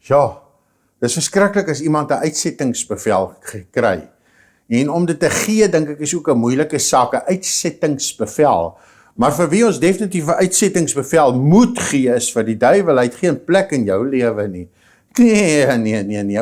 Ja, dis verskriklik as iemand 'n uitsettingsbevel kry. En om dit te gee, dink ek is ook 'n moeilike saak, 'n uitsettingsbevel. Maar vir wie ons definitief 'n uitsettingsbevel moet gee, is vir die duiwel. Hy het geen plek in jou lewe nie. Nee,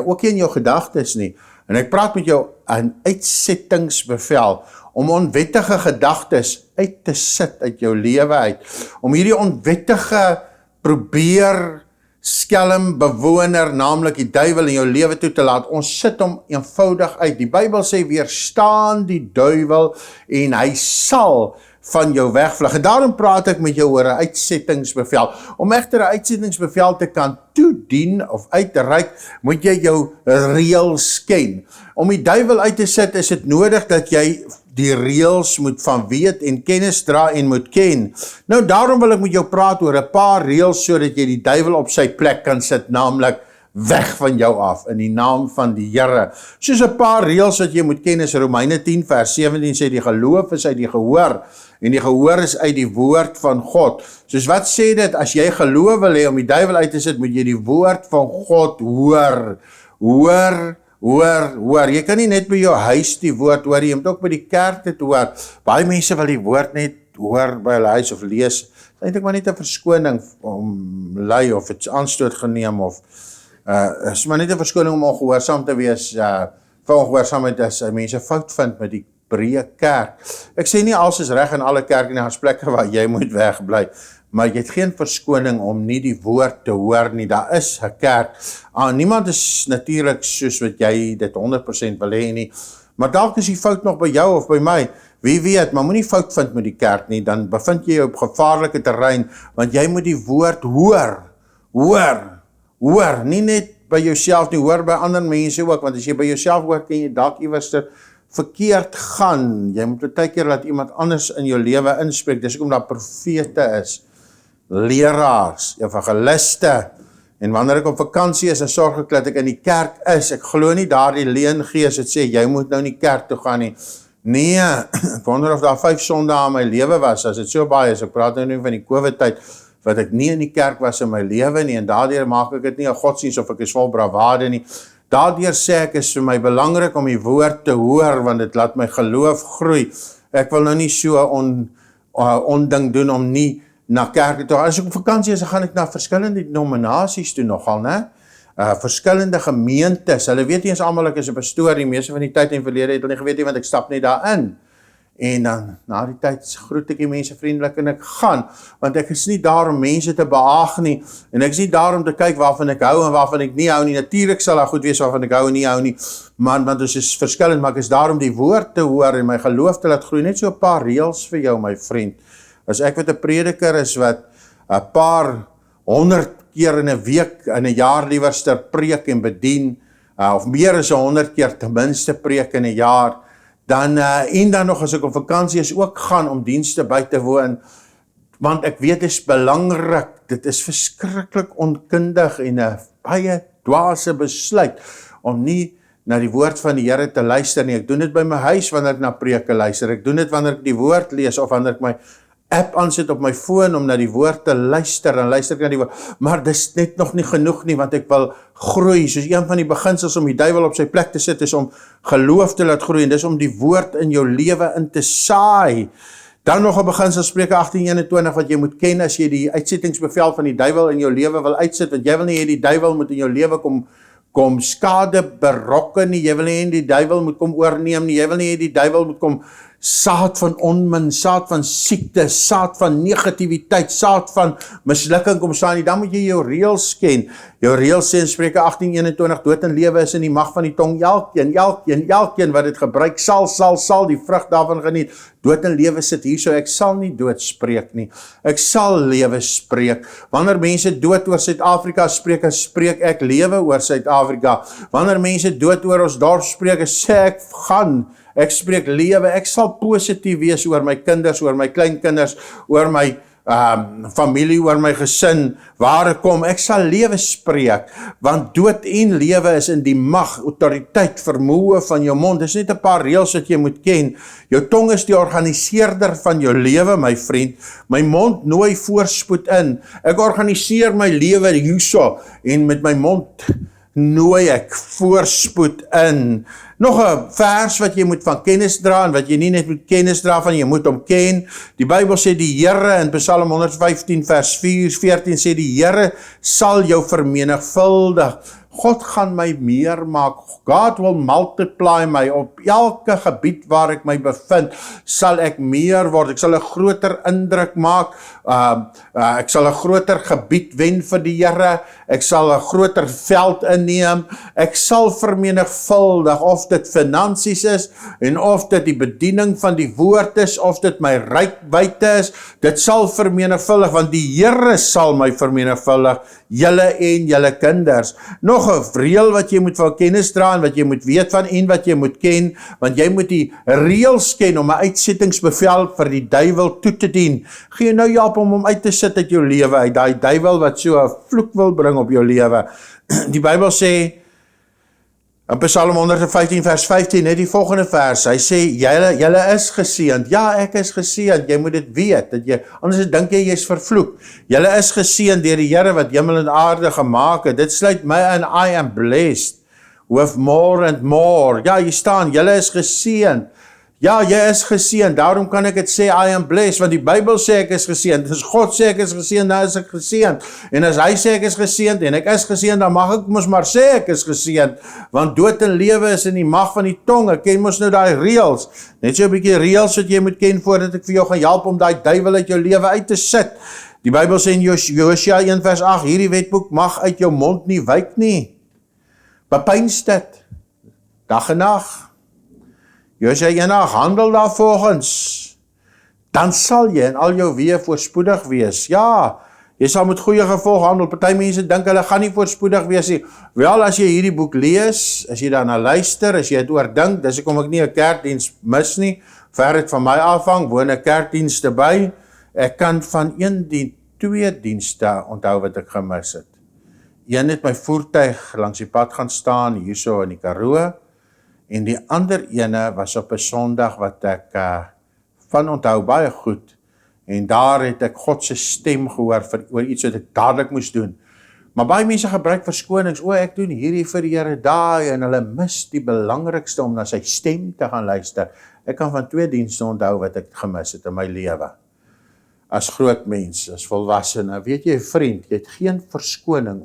ook nie in jou gedagtes nie. En ek praat met jou 'n uitsettingsbevel, om onwettige gedagtes uit te sit uit jou lewe uit. Om hierdie onwettige probeer skelm bewoner, naamlik die duiwel in jou lewe toe te laat. Ons sit hom eenvoudig uit. Die Bybel sê, weerstaan die duiwel en hy sal van jou wegvlug. En daarom praat ek met jou oor 'n uitsettingsbevel. Om egter 'n uitsettingsbevel te kan toedien of uit te reik, moet jy jou reëls ken. Om die duiwel uit te sit, is dit nodig dat jy die reëls moet van weet en kennis dra en moet ken. Nou daarom wil ek met jou praat oor 'n paar reëls sodat jy die duiwel op sy plek kan sit, naamlik weg van jou af, in die naam van die Here. Soos 'n paar reëls wat jy moet ken is Romeine 10 vers 17 sê die geloof is uit die gehoor en die gehoor is uit die woord van God. Soos wat sê dit, as jy geloof wil hê om die duiwel uit te sit, moet jy die woord van God hoor. Hoor. Jy kan nie net by jou huis die woord hoor, jy moet ook by die kerk dit hoor. Baie mense wil die woord net hoor by hulle huis of lees. Dit is eintlik maar net 'n verskoning om lei of iets aanstoot geneem of is maar net 'n verskoning om ongehoorsaam te wees. Vir ongehoorsaamheid as mense fout vind met die breë kerk. Ek sê nie alles is reg in alle kerke nie, daar's plekke waar jy moet wegbly. Maar jy het geen verskoning om nie die woord te hoor nie. Daar is 'n kerk. Niemand is natuurlik soos wat jy dit 100% wil hê nie. Maar dalk is die fout nog by jou of by my. Wie weet, maar moenie fout vind met die kerk nie. Dan bevind jy jou op gevaarlike terrein, want jy moet die woord hoor. Nie net by jouself nie, hoor by ander mense ook. Want as jy by jouself hoor, kan jy dalk iewers verkeerd gaan. Jy moet baie keer laat iemand anders in jou lewe inspreek. Dis hoekom daar profete is, leraars, evangeliste, en wanneer ek op vakansie is, dan sorg ek dat ek in die kerk is. Ek glo nie daardie leengees het sê, jy moet nou in die kerk toe gaan nie. Nee, ek wonder of daar 5 sondae in my lewe was, as dit so baie is. Ek praat nou nie van die COVID-tyd, wat ek nie in die kerk was in my lewe nie, en daardeur maak ek dit nie 'n godsdienst of ek is vol bravade nie. Daardeur sê ek, is vir my belangrik om die woord te hoor, want dit laat my geloof groei. Ek wil nou nie so onding doen om nie na kerk toe. As ek op vakansie is, gaan ek na verskillende denominasies toe nogal, né? Verskillende gemeentes. Hulle weet nie eens almal ek is 'n pastoor nie. Meeste van die tyd en verlede het hulle nie geweet nie, want ek stap net daarin. En dan, na die tyd, groet ek die mense vriendelik en ek gaan, want ek is nie daar om mense te behaag nie, en ek is nie daar om te kyk waarvan ek hou en waarvan ek nie hou nie. Natuurlik sal daar goed wees waarvan ek hou en nie hou nie, want ons is verskillend, maar ek is daar om die woord te hoor en my geloof te laat groei. Net so 'n paar reëls vir jou, my vriend. As ek wat 'n prediker is wat 'n paar 100 keer in 'n week, in 'n jaar liewerster preek en bedien, of meer as 100 keer ten minste preek in 'n jaar, dan nog as ek op vakansie is ook gaan om dienste by te woon, want ek weet dit is belangrik, dit is verskriklik onkundig en 'n baie dwaase besluit om nie na die woord van die Here te luister nie. Ek doen dit by my huis wanneer ek na preke luister, ek doen dit wanneer ek die woord lees of wanneer ek my app aansit op my foon om na die woord te luister, en luister ek na die woord, maar dis net nog nie genoeg nie, want ek wil groei. Soos een van die beginsels om die duiwel op sy plek te sit, is om geloof te laat groei, en dis om die woord in jou lewe in te saai. Dan nog 'n beginsel, Spreuke 18:21, wat jy moet ken as jy die uitsettingsbevel van die duiwel in jou lewe wil uitsit, want jy wil nie hê die duiwel moet in jou lewe kom skade berokken nie, jy wil nie hê die duiwel moet kom oorneem nie, jy wil nie hê die duiwel moet kom saad van onmin, saad van siekte, saad van negativiteit, saad van mislukking kom staan nie. Dan moet jy jou reëls ken. Jou reëls sê in Spreuke 18:21, dood en lewe is in die mag van die tong. Elkeen wat dit gebruik sal die vrug daarvan geniet. Dood en lewe sit hier, so ek sal nie dood spreek nie. Ek sal lewe spreek. Wanneer mense dood oor Suid-Afrika spreek ek lewe oor Suid-Afrika. Wanneer mense dood oor ons dorp spreek, sê ek spreek lewe. Ek sal positief wees oor my kinders, oor my kleinkinders, oor my familie, oor my gesin, waar ek kom, ek sal lewe spreek, want dood en lewe is in die mag, autoriteit, vermoë van jou mond. Dis net 'n paar reëls wat jy moet ken. Jou tong is die organiseerder van jou lewe, my vriend. My mond nooi voorspoed in. Ek organiseer my lewe hierso, en met my mond nooi ek voorspoed in. Nog 'n vers wat jy moet van kennis dra, en wat jy nie net moet kennis dra van, jy moet hom ken. Die Bybel sê die Here in Psalm 115 vers 14 sê die Here sal jou vermenigvuldig. God gaan my meer maak. God will multiply my. Op elke gebied waar ek my bevind, sal ek meer word. Ek sal 'n groter indruk maak. Ek sal 'n groter gebied wen vir die Here. Ek sal 'n groter veld inneem. Ek sal vermenigvuldig, of dit finansies is, en of dit die bediening van die woord is, of dit my rykwyte is, dit sal vermenigvuldig, want die Here sal my vermenigvuldig, julle en julle kinders. Nog 'n reël wat jy moet van kennis dra, en wat jy moet weet van, en wat jy moet ken, want jy moet die reëls ken om 'n uitsettingsbevel vir die duiwel toe te dien. Gee jou nou help om hom uit te sit uit jou lewe, uit daai duiwel wat so 'n vloek wil bring op jou lewe. Die Bybel sê in Psalm 115 vers 15, net die volgende vers, hy sê, julle is geseënd. Ja, ek is geseënd, jy moet dit weet, anders dink jy is vervloek. Julle is geseënd deur die Here wat hemel en aarde gemaak het. Dit sluit my in, I am blessed with more and more. Ja, hier staan, julle is geseënd. Ja, jy is geseënd, daarom kan ek dit sê, I am blessed, want die Bybel sê ek is geseënd, as God sê ek is geseënd, dan is ek geseënd, en as hy sê ek is geseënd, en ek is geseënd, dan mag ek mos maar sê ek is geseënd, want dood en lewe is in die mag van die tong. Ek ken mos nou daai reëls, net so 'n bietjie reëls wat jy moet ken, voordat ek vir jou gaan help om daai duiwel uit jou lewe uit te sit. Die Bybel sê in Josua 1 vers 8, hierdie wetboek mag uit jou mond nie wyk nie, bepeins dit, dag en nag. Josua 1:8, handel daarvolgens, dan sal jy in al jou weë voorspoedig wees. Ja, jy sal met goeie gevolg handel. Party mense dink hulle gaan nie voorspoedig wees nie. Wel, as jy hierdie boek lees, as jy daarna luister, as jy dit oordink, dis hoekom ek nie 'n kerkdiens mis nie, ver dit van my afhang, woon 'n kerkdienste by. Ek kan van 2 dienste onthou wat ek gemis het. Een het my voertuig langs die pad gaan staan, hierso in die Karoo, en die ander ene was op 'n Sondag wat ek van onthou baie goed, en daar het ek God se stem gehoor oor iets wat ek dadelik moes doen. Maar baie mense gebruik verskonings, ek doen hierdie vir die Here daai, en hulle mis die belangrikste om na sy stem te gaan luister. Ek kan van 2 dienste onthou wat ek gemis het in my lewe. As groot mens, as volwassene, weet jy vriend, jy het geen verskoning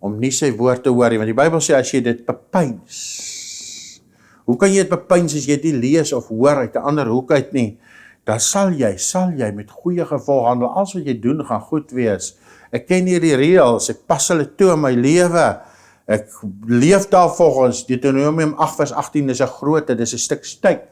om nie sy woord te hoor nie, want die Bybel sê as jy dit bepeins, hoe kan jy dit bepeins as jy dit lees of hoor uit 'n ander hoek uit nie? Dan sal jy met goeie gevolg handel. Alles wat jy doen gaan goed wees. Ek ken hierdie reëls, ek pas hulle toe in my lewe. Ek leef daarvolgens. Deuteronomium 8 vers 18 is 'n groot, dit is 'n stuk steak.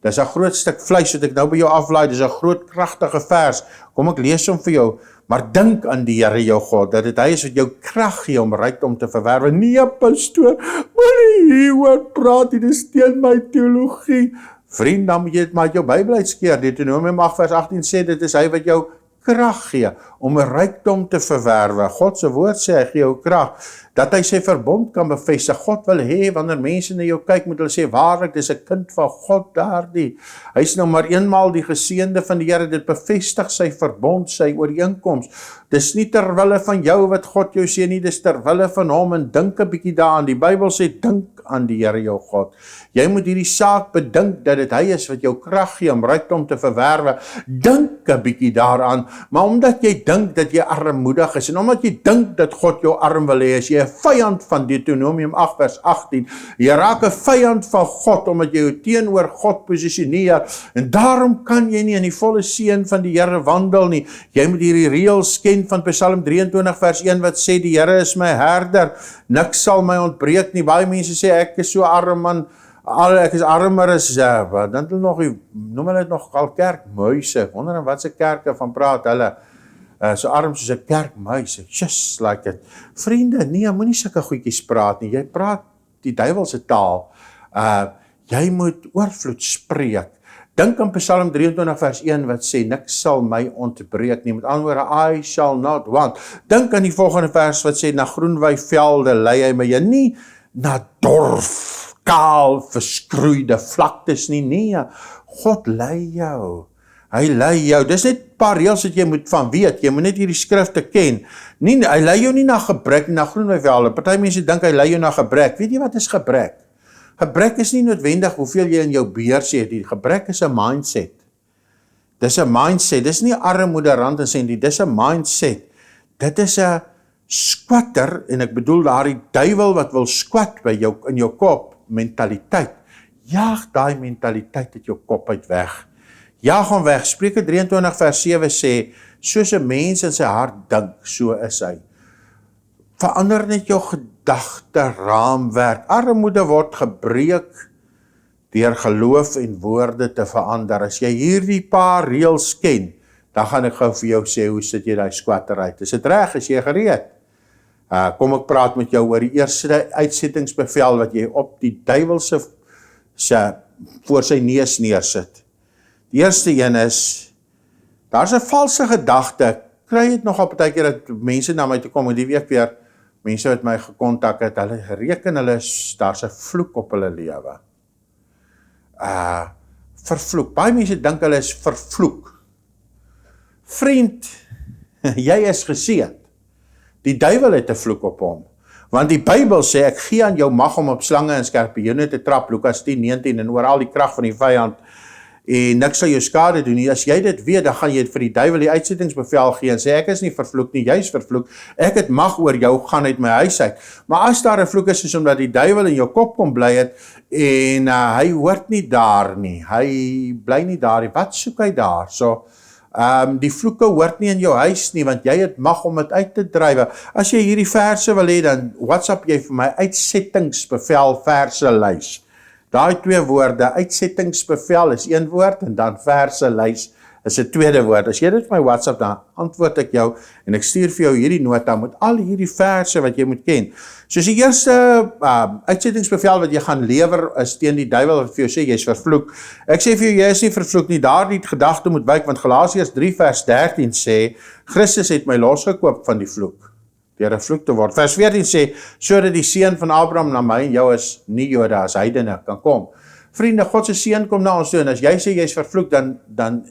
Dis 'n groot stuk vleis wat ek nou by jou aflaai. Dis 'n groot kragtige vers. Kom ek lees hom vir jou. Maar dink aan die Here jou God, dat dit hy is wat jou krag gee om rykdom te verwerwe. Nee, pastoor, moenie hieroor praat, dit is teen my teologie. Vriend, dan moet jy dit maar uit jou Bybel uitskeer. Deuteronomium 8 vers 18 sê, dit is hy wat jou krag gee om 'n rykdom te verwerwe. God se woord sê hy gee jou krag, dat hy sy verbond kan bevestig. God wil hê, wanneer mense na jou kyk, moet hulle sê, waarlik, dis 'n kind van God daardie. Hy is nou maar eenmaal die geseënde van die Here, dit bevestig sy verbond, sy ooreenkoms. Dis nie terwille van jou wat God jou sê nie, dis terwille van hom, en dink 'n bietjie daaraan. Die Bybel sê, dink aan die Here jou God. Jy moet hierdie saak bedink, dat dit hy is wat jou krag gee om rykdom te verwerwe. Dink 'n bietjie daaraan, maar omdat jy dink dat jy armoedig is, en omdat jy dink dat God jou arm wil hê, is jy 'n vyand van Deuteronomium 8 vers 18. Jy raak 'n vyand van God, omdat jy jou teenoor God posisioneer, en daarom kan jy nie in die volle seën van die Here wandel nie. Jy moet hierdie reëls ken van Psalm 23 vers 1, wat sê, die Here is my herder, niks sal my ontbreek nie. Baie mense sê, ek is so arm, man, ek is armer as, dan noem hulle dit nog al kerkmuise. Ek wonder in wat se kerke van praat hulle, so arm soos 'n kerkmuis, just like it. Vriende, nee, moenie sulke goedjies praat nie, jy praat die duiwelse taal. Jy moet oorvloed spreek, Dink aan Psalm 23 vers 1 wat sê, niks sal my ontbreek nie. Met ander woorde, I shall not want. Dink aan die volgende vers wat sê, na groenwy velde lei hy my heen, nie na dorf, kaal, verskroeide vlaktes nie. Nee, God lei jou. Hy lei jou. Dis net 'n paar reëls wat jy moet van weet. Jy moet net hierdie skrifte ken. Nie, hy lei jou nie na gebrek, nie na groenwy velde. Party mense dink hy lei jou na gebrek. Weet jy wat is gebrek? Gebrek is nie noodwendig hoeveel jy in jou beurs het. Die gebrek is 'n mindset. Dis 'n mindset. Dis nie armoede rand en sent nie. Dis 'n mindset. Dit is 'n skwatter, en ek bedoel daardie duiwel wat wil skwat by jou in jou kop, mentaliteit. Jaag daai mentaliteit uit jou kop uit weg. Jaag hom weg. Spreuke 23 vers 7 sê, soos 'n mens in sy hart dink, so is hy. Verander net jou gedagte raamwerk. Armoede word gebreek deur geloof en woorde te verander. As jy hierdie paar reëls ken, dan gaan ek gou vir jou sê, hoe sit jy daai skwatter uit? Is dit reg? Is jy gereed? Kom ek praat met jou oor die eerste uitsettingsbevel wat jy op die duiwel se voor sy neus neersit. Die eerste een is, daar's 'n valse gedagte. Ek kry dit nogal partykeer dat mense na my toe kom, en die week weer, mense wat my gekontak het, hulle reken daar's 'n vloek op hulle lewe. Vervloek. Baie mense dink hulle is vervloek. Vriend, jy is geseënd. Die duiwel het 'n vloek op hom. Want die Bybel sê, ek gee aan jou mag om op slange en skorpioene te trap, Lukas 10:19, en oor al die krag van die vyand, en niks sal jou skade doen nie. As jy dit weet, dan gaan jy vir die duiwel die uitsettingsbevel gee en sê, ek is nie vervloek nie, jy is vervloek, ek het mag oor jou, gaan uit my huis uit. Maar as daar 'n vloek is omdat die duiwel in jou kop kom bly het, en hy hoort nie daar nie, hy bly nie daar nie, wat soek hy daar? So, die vloeke hoort nie in jou huis nie, want jy het mag om dit uit te drywe. As jy hierdie verse wil hê, dan WhatsApp jy vir my uitsettingsbevel verse lys. Daai 2 woorde, uitsettingsbevel is 1 woord, en dan verse lys is 'n tweede woord. As jy dit vir my WhatsApp, dan antwoord ek jou, en ek stuur vir jou hierdie nota met al hierdie verse wat jy moet ken. Soos die eerste uitsettingsbevel wat jy gaan lewer, is teen die duiwel wat vir jou sê, jy is vervloek. Ek sê vir jou, jy is nie vervloek nie, daardie gedagte moet wyk, want Galasiërs 3 vers 13 sê, Christus het my losgekoop van die vloek, deur 'n vloek te word. Vers 14 sê, sodat die seun van Abraham na my en jou is nie Jode as heidene kan kom. Vriende, God se seun kom na ons toe, en as jy sê jy is vervloek, dan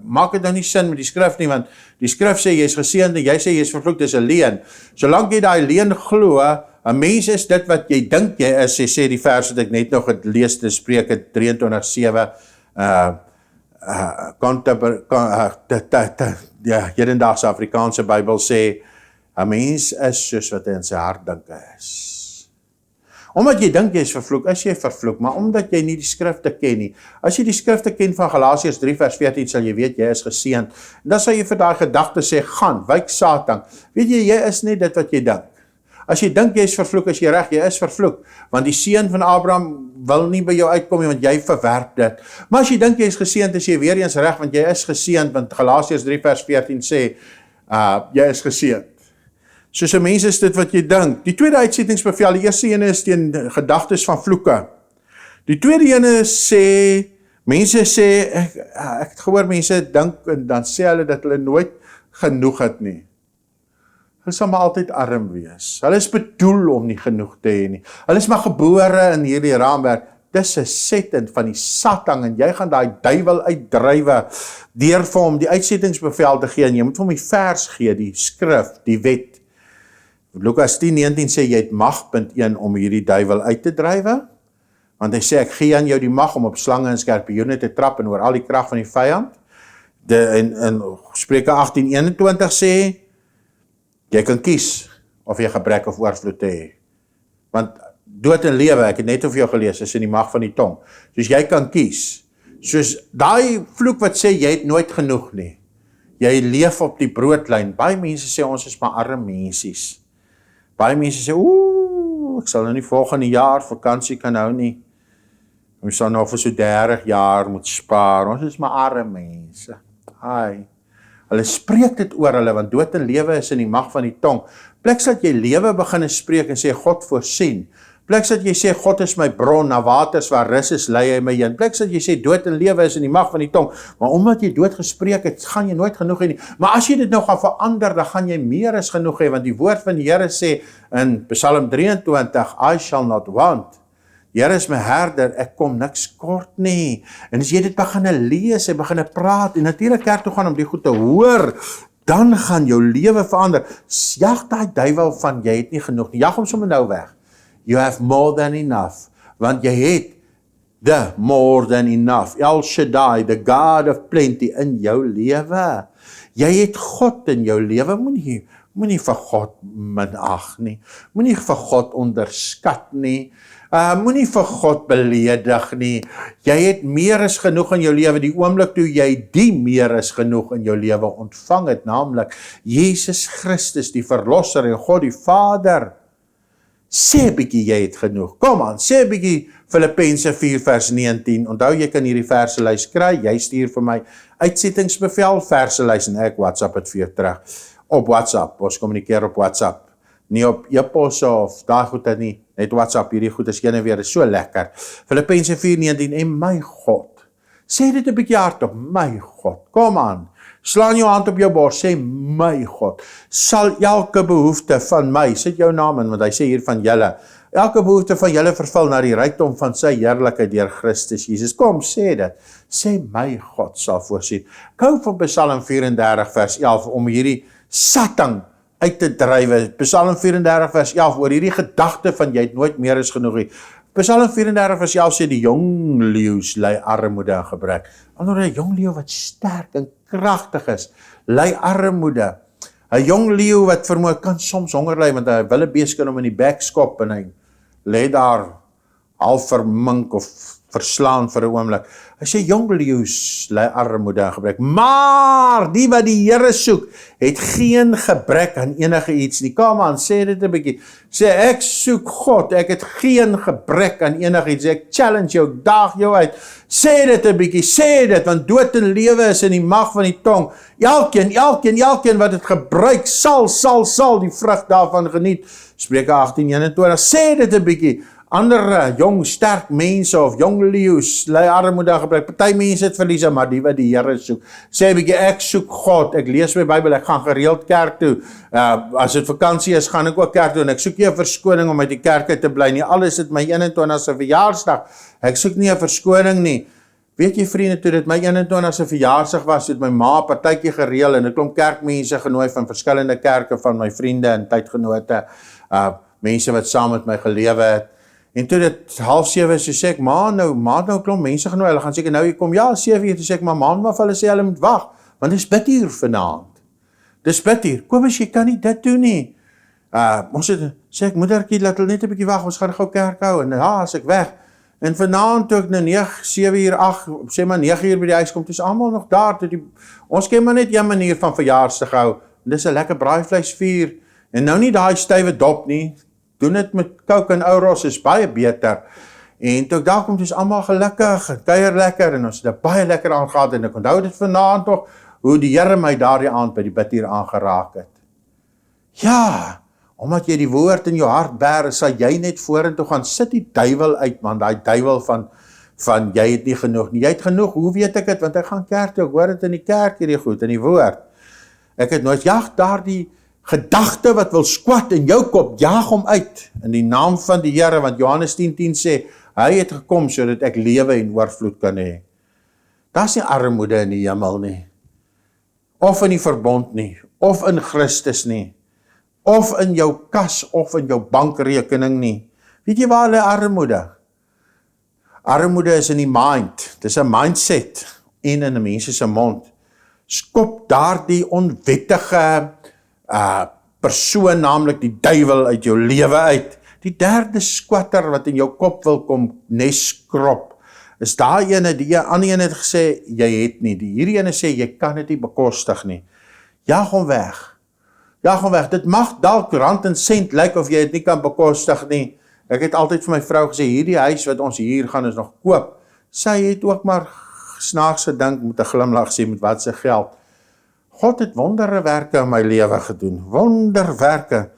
maak dit nou nie sin met die skrif nie, want die skrif sê jy is geseënd, en jy sê jy is vervloek, dis 'n leuen. Solank jy daai leuen glo, 'n mens is dit wat jy dink jy is, sê die vers wat ek net nog gelees het, Spreuke 23:7, hedendaagse Afrikaanse Bybel sê, 'n mens is soos wat hy in sy hart dink hy is. Omdat jy dink jy is vervloek, is jy vervloek, maar omdat jy nie die skrifte ken nie. As jy die skrifte ken van Galasiërs 3 vers 14, sal jy weet jy is geseënd. En dan sal jy vir daai gedagte sê, gaan, wyk Satan. Weet jy is nie dit wat jy dink. As jy dink jy is vervloek, is jy reg, jy is vervloek. Want die seun van Abraham wil nie by jou uitkom nie, want jy verwerp dit. Maar as jy dink jy is geseënd, is jy weer eens reg, want jy is geseënd, want Galasiërs 3 vers 14 sê, jy is geseënd. Soos 'n mens is dit wat jy dink. Die tweede uitsettingsbevel, die eerste ene is teen gedagtes van vloeke. Die tweede ene sê, mense sê, ek het gehoor mense dink, en dan sê hulle dat hulle nooit genoeg het nie. Hulle sal maar altyd arm wees. Hulle is bedoel om nie genoeg te hê nie. Hulle is maar gebore in hierdie raamwerk. Dis 'n setting van die Satan, en jy gaan daai duiwel uitdrywe deur vir hom die uitsettingsbevel te gee, en jy moet vir hom die vers gee, die skrif, die wet. Lukas 10:19 sê, jy het mag, punt 1, om hierdie duiwel uit te drywe, want hy sê, ek gee aan jou die mag om op slange en skorpioene te trap, en oor al die krag van die vyand. In Spreuke 18:21 sê, jy kan kies, of jy gebrek of oorvloed te hê. Want dood en lewe, ek het net vir jou gelees, is in die mag van die tong. Soos jy kan kies. Soos daai vloek wat sê, jy het nooit genoeg nie. Jy leef op die broodlyn. Baie mense sê, ons is maar arme mensies. Baie mense sê, ek sal nou nie volgende jaar vakansie kan hou nie. Ons sal nou vir so 30 jaar moet spaar. Ons is maar arme mense. Hulle spreek dit oor hulle, want dood en lewe is in die mag van die tong. Plek dat jy lewe begin spreek en sê, God voorsien, Plek dat jy sê, God is my bron, na waters waar rus is, lei hy my heen. Plek dat jy sê, dood en lewe is in die mag van die tong. Maar omdat jy dood gespreek het, gaan jy nooit genoeg hê nie. Maar as jy dit nou gaan verander, dan gaan jy meer as genoeg hê, want die woord van die Here sê in Psalm 23, I shall not want. Die Here is my herder, ek kom niks kort nie. En as jy dit begin lees, en begin praat, en natuurlik kerk toe gaan om die goed te hoor, dan gaan jou lewe verander. Jag daai duiwel van, jy het nie genoeg nie. Jag hom sommer nou weg. You have more than enough. Want jy het the more than enough. El Shaddai, the God of plenty in jou lewe. Jy het God in jou lewe. Moenie vir God minag nie. Moenie vir God onderskat nie. Moenie vir God beledig nie. Jy het meer as genoeg in jou lewe. Die oomblik toe jy die meer as genoeg in jou lewe ontvang het, naamlik Jesus Christus, die verlosser en God die Vader. Sê bietjie jy het genoeg. Kom aan, sê bietjie Filippense 4 vers 19. Onthou jy kan hierdie verselys kry. Jy stuur vir my uitsettingsbevel verselys en ek WhatsApp het vir jou terug. Op WhatsApp, ons kommunikeer op WhatsApp. Nie op e-pos of daai goede nie, net WhatsApp, hierdie goed is ene weer, is so lekker. Filippense 4:19, en my God, sê dit 'n bietjie hardop, my God, kom aan, slaan jou hand op jou bors, sê my God, sal elke behoefte van my, sit jou naam in, want hy sê hier van julle, elke behoefte van julle vervul na die rykdom van sy heerlikheid deur Christus Jesus. Kom, sê dit, sê my God sal voorsien. Ek hou van Psalm 34 vers 11, om hierdie Satan uit te drywe. Psalm 34 vers 11, oor hierdie gedagte van jy het nooit meer as genoeg nie. Psalm 34 vers 11 sê die jong leeu's ly armoede en gebrek. Anderswoorde 'n jong leeu wat sterk en kragtig is, ly armoede. 'n Jong leeu wat vermoed kan soms honger ly, want 'n wilde bees kan hom in die bek skop en hy lê daar half vermink of verslaan vir 'n oomblik. Hy sê jong leeu's ly armoede en gebrek, maar die wat die Here soek, het geen gebrek aan enige iets nie. Kom aan, sê dit 'n bietjie. Sê ek soek God, ek het geen gebrek aan enige iets. Ek challenge jou, daag jou uit. Sê dit 'n bietjie, sê dit, want dood en lewe is in die mag van die tong. Elkeen wat dit gebruik, sal die vrug daarvan geniet. Spreuke 18:21. Sê dit 'n bietjie. Ander jong sterk mense of jong leeu's ly armoede en gebrek. Party mense het verliese, maar die wat die Here soek. Sê 'n bietjie, ek soek God. Ek lees my Bybel, ek gaan gereeld kerk toe. As dit vakansie is, gaan ek ook kerk toe en ek soek nie 'n verskoning om uit die kerk uit te bly nie. Al is dit my 21ste verjaarsdag. Ek soek nie 'n verskoning nie. Weet jy vriende, toe dit my 21ste verjaarsdag was, het my ma 'n partytjie gereël en 'n klomp kerkmense genooi van verskillende kerke van my vriende en tydgenote, mense wat saam met my gelewe het. En toe dit 6:30 so sê ek, ma nou klomp mense genooi, hulle gaan seker nou hier kom, ja, 7:00, toe sê ek, maar vir hulle sê hulle moet wag, want dis biduur vanaand. Dis biduur, Kobus, jy kan nie dit doen nie. Ons het, sê ek, moedertjie, laat hulle net 'n bietjie wag, ons gaan gou kerk hou, en ja, as ek weg. En vanaand toe ek nou 7:00, 8, sê maar 9:00 by die huis kom, toe is almal nog daar, ons ken maar net een manier van verjaarsdag hou, en dis 'n lekker braaivleisvuur, en nou nie daai stywe dop nie, doen dit met Coke en Ouros, is baie beter. En toe ek daar kom, toe is almal gelukkig, en kuier lekker, en ons het 'n baie lekker aand gehad, en ek onthou dit vanaand nog, hoe die Here my daardie aand by die bidhuur aangeraak het. Ja, omdat jy die woord in jou hart bære, sal jy net vorentoe gaan, sit die duiwel uit, man, daai duiwel van jy het nie genoeg nie, jy het genoeg, hoe weet ek het, want ek gaan kerk toe, ek hoor dit in die kerk hierdie goed, in die woord. Ek het nooit, daardie gedagte wat wil skwat in jou kop, jaag hom uit, in die naam van die Here, want Johannes 10:10 sê, hy het gekom, sodat ek lewe en oorvloed kan hê. Daar is nie armoede in die hemel nie, of in die verbond nie, of in Christus nie, of in jou kas, of in jou bankrekening nie. Weet jy waar hulle armoede? Armoede is in die mind, dit is 'n mindset, en in 'n mens se mond. Skop daardie onwettige persoon, naamlik die duiwel uit jou lewe uit. Die derde skwatter wat in jou kop wil kom neskrop, is daai ene, die ander ene het gesê, jy het nie, hierdie ene sê, jy kan dit nie bekostig nie. Jaag hom weg. Dit mag dalk rand en sent lyk of jy dit nie kan bekostig nie. Ek het altyd vir my vrou gesê, hierdie huis wat ons hier gaan is nog koop. Sy het ook maar snaaks gedink met 'n glimlag sê, met wat se geld. God het wonderwerke in my lewe gedoen, wonderwerke.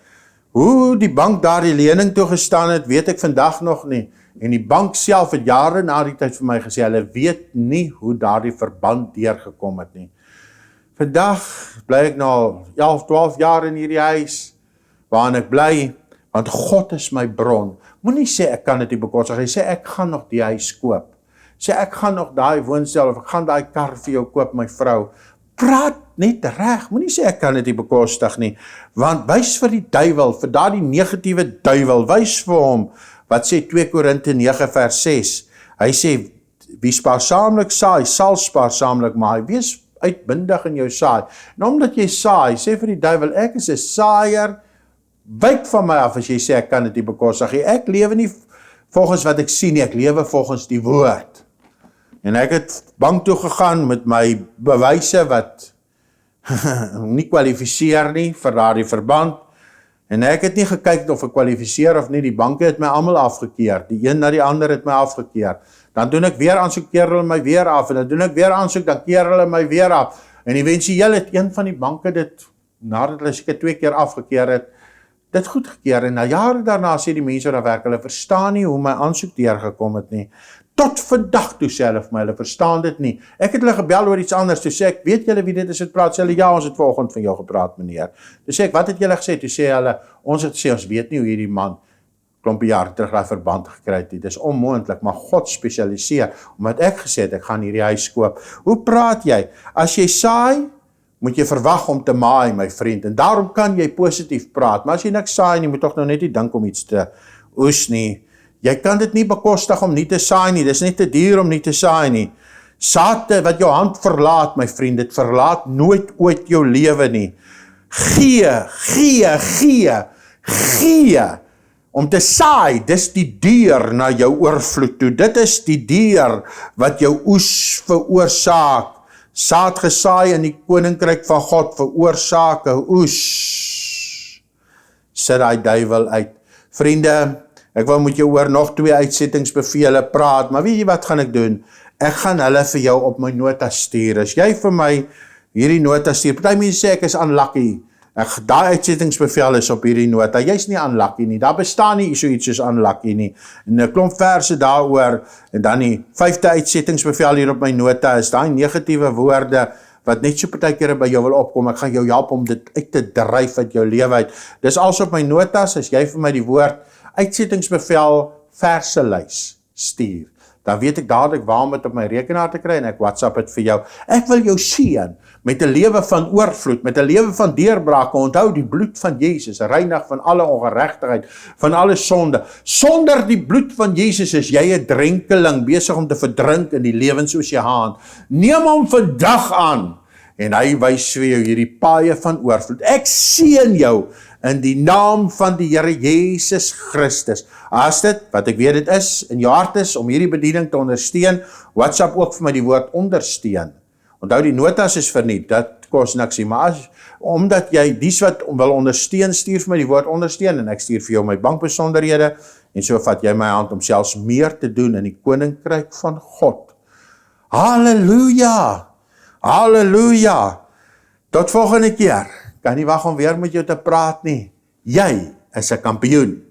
Hoe die bank daar die lening toegestaan het, weet ek vandag nog nie. En die bank self het jare na die tyd vir my gesê, hulle weet nie hoe daar die verband deurgekom het nie. Vandag bly ek nou 11, 12 jaar in hierdie huis, waarin ek bly, want God is my bron. Moenie sê ek kan dit nie bekostig, hy sê ek gaan nog die huis koop. Sê ek gaan nog daai woonstel, of ek gaan daai kar vir jou koop, my vrou. Praat net reg, moenie sê ek kan dit nie bekostig nie, want wys vir die duiwel, vir daardie negatiewe duiwel, wys vir hom, wat sê 2 Korinte 9 vers 6, hy sê, wie spaarsaamlik saai, sal spaarsaamlik maai, wees uitbundig in jou saai, en omdat jy saai, sê vir die duiwel, ek is 'n saaier, wyk van my af as jy sê ek kan dit nie bekostig nie, ek lewe nie volgens wat ek sien nie, ek lewe volgens die woord, en ek het bank toe gegaan met my bewyse wat nie kwalifiseer nie vir daardie verband, en ek het nie gekyk of ek kwalifiseer of nie, die banke het my almal afgekeer, die een na die ander het my afgekeer, dan doen ek weer aansoek, keer hulle my weer af, en dan doen ek weer aansoek, dan keer hulle my weer af, en eventueel het een van die banke dit, nadat hulle seker 2 keer afgekeer het, dit goedgekeer, en na jare daarna sê die mense daar werk, hulle verstaan nie hoe my aansoek deurgekom het nie, tot vandag toe sê hulle vir my, hulle verstaan dit nie, ek het hulle gebel oor iets anders, toe sê ek, weet julle wie dit is, het praat, sê hulle, ja, ons het vanoggend van jou gepraat, meneer, toe sê ek, wat het julle gesê, toe sê hulle, ons het gesê, ons weet nie hoe hierdie man, klompie jaar terug daai verband gekry het, dit is onmoontlik, maar God spesialiseer, omdat ek gesê het, ek gaan hierdie huis koop, hoe praat jy, as jy saai, moet jy verwag om te maai, my vriend, en daarom kan jy positief praat, maar as jy niks saai nie, moet toch nou net nie dink om iets te oes nie, jy kan dit nie bekostig om nie te saai nie, dit is net te duur om nie te saai nie, saad wat jou hand verlaat, my vriend, dit verlaat nooit ooit jou lewe nie, gee, om te saai, dis die deur na jou oorvloed toe, dit is die deur wat jou oes veroorsaak, saad gesaai in die koninkryk van God veroorsaak 'n oes, sit daai duiwel uit. Vriende, ek wil met jou oor nog 2 uitsettingsbevele praat, maar weet jy wat gaan ek doen? Ek gaan hulle vir jou op my nota stuur, as jy vir my hierdie nota stuur, party mense sê ek is unlucky, daai uitsettingsbevel is op hierdie nota, jy is nie unlucky nie, daar bestaan nie so iets soos unlucky nie, en 'n klomp verse daaroor, en dan die 5de uitsettingsbevel hier op my nota, is daai negatiewe woorde, wat net so partykeer by jou wil opkom, ek gaan jou help om dit uit te dryf uit jou lewe uit, dis als op my notas, as jy vir my die woord, uitsettingsbevel verse lys stuur, dan weet ek dadelik waar om dit op my rekenaar te kry, en ek WhatsApp het vir jou, ek wil jou seën, met 'n lewe van oorvloed, met 'n lewe van deurbrake, onthou die bloed van Jesus, reinig van alle ongeregtigheid, van alle sonde, sonder die bloed van Jesus is jy 'n drenkeling, besig om te verdrink in die lewensoseaan, neem hom vandag aan, en hy wys vir jou hierdie paaie van oorvloed, ek seën jou, in die naam van die Here Jesus Christus, as dit, wat ek weet dit is, in jou hart is, om hierdie bediening te ondersteun, WhatsApp ook vir my die woord ondersteun, onthou die notas is verniet, dat kos niks nie, maar omdat jy dies wat wil ondersteun, stuur vir my die woord ondersteun, en ek stuur vir jou my bankbesonderhede, en so vat jy my hand om selfs meer te doen in die koninkryk van God. Halleluja! Halleluja! Tot volgende keer, kan nie wag om weer met jou te praat nie, jy is 'n kampioen.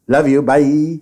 Love you, bye!